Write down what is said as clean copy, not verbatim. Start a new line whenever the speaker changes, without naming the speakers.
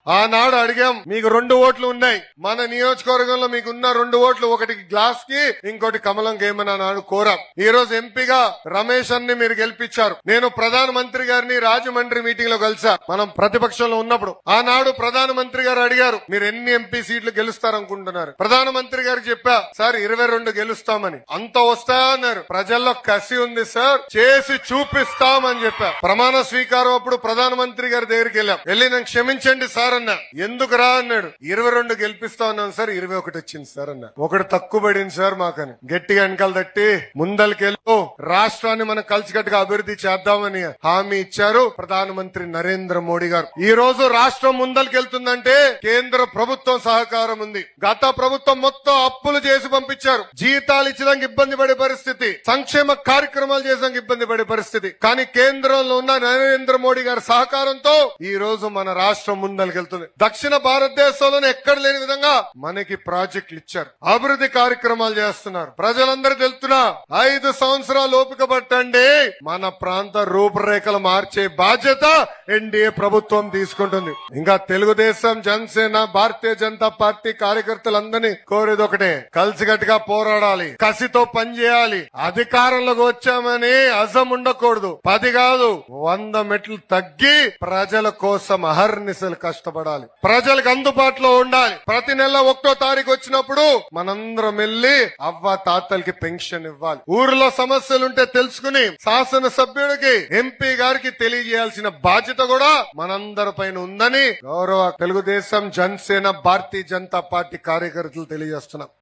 ఆనాడు అడిగాం, మీకు 2 ఓట్లు ఉన్నాయి, మన నియోజకవర్గంలో మీకున్న 2 ఓట్లు, ఒకటి గ్లాస్ కి ఇంకోటి కమలం గేమని అన్నాడు కోరాం. ఈ రోజు ఎంపీగా రమేష్ అన్ని మీరు గెలిపించారు. నేను ప్రధానమంత్రి గారిని రాజమండ్రి మీటింగ్ లో కలిసా, మనం ప్రతిపక్షంలో ఉన్నప్పుడు. ఆనాడు ప్రధానమంత్రి గారు అడిగారు, మీరు ఎన్ని ఎంపీ సీట్లు గెలుస్తారనుకుంటున్నారు? ప్రధానమంత్రి గారికి చెప్పా, సార్ 22 గెలుస్తామని. అంత వస్తాయా అన్నారు. ప్రజల్లో కసి ఉంది సార్, చేసి చూపిస్తామని చెప్పా. ప్రమాణ స్వీకారం అప్పుడు ప్రధానమంత్రి గారి దగ్గరికి వెళ్ళి నేను క్షమించండి సార్ అన్నా. ఎందుకు రా అన్నాడు. 22 గెలిపిస్తా ఉన్నాను సార్, 21 వచ్చింది సార్ అన్నా. ఒకటి తక్కువ పడింది సార్ మాకని గట్టిగా వెనకాల తట్టి ముందలకెళ్ళు రాష్ట్రాన్ని మనం కలిసికట్టుగా అభివృద్ధి చేద్దామని హామీ ఇచ్చారు ప్రధానమంత్రి నరేంద్ర మోడీ గారు. ఈ రోజు రాష్ట్రం ముందలకెళ్తుందంటే కేంద్ర ప్రభుత్వం సహకారం ఉంది. గత ప్రభుత్వం మొత్తం అప్పులు చేసి పంపించారు. జీతాలు ఇచ్చడానికి ఇబ్బంది పడే పరిస్థితి, సంక్షేమ కార్యక్రమాలు చేసడానికి ఇబ్బంది పడే పరిస్థితి. కానీ కేంద్రంలో ఉన్న నరేంద్ర మోడీ గారి సహకారంతో ఈ రోజు మన రాష్ట్రం ముందలకెళ్తుంది. దక్షిణ భారతదేశంలోనే ఎక్కడ లేని విధంగా మనకి ప్రాజెక్టులు ఇచ్చారు, అభివృద్ధి కార్యక్రమాలు చేస్తున్నారు. ప్రజలందరూ తెలుస్తున్నా 5 సంవత్సరాలు ఓపిక పట్టండి, మన ప్రాంత రూపురేఖలు మార్చే బాధ్యత ఎన్డీఏ ప్రభుత్వం తీసుకుంటుంది. ఇంకా తెలుగుదేశం, జనసేన, భారతీయ జనతా పార్టీ కార్యకర్తలందరినీ కోరేది ఒకటే, కలిసికట్టుగా పోరాడాలి, కసితో పనిచేయాలి. అధికారంలోకి వచ్చామని అజం ఉండకూడదు. 10 కాదు 100 మెట్లు తగ్గి ప్రజల కోసం అహర్నిశలు కష్టపడాలి, ప్రజలకు అందుబాటులో ఉండాలి. ప్రతి నెల 1వ తారీఖు వచ్చినప్పుడు మనందరం వెళ్లి అవ్వ తాతలకి పెన్షన్ ఇవ్వాలి. ఊరిలో సమస్యలుంటే తెలుసుకుని శాసనసభ్యుడికి, ఎంపీ గారికి తెలియజేయాల్సిన బాధ్యత కూడా మనందరిపైన ఉందని గౌరవ తెలుగుదేశం, జనసేన, భారతీయ జనతా పార్టీ కార్యకర్తలు తెలియజేస్తున్నాం.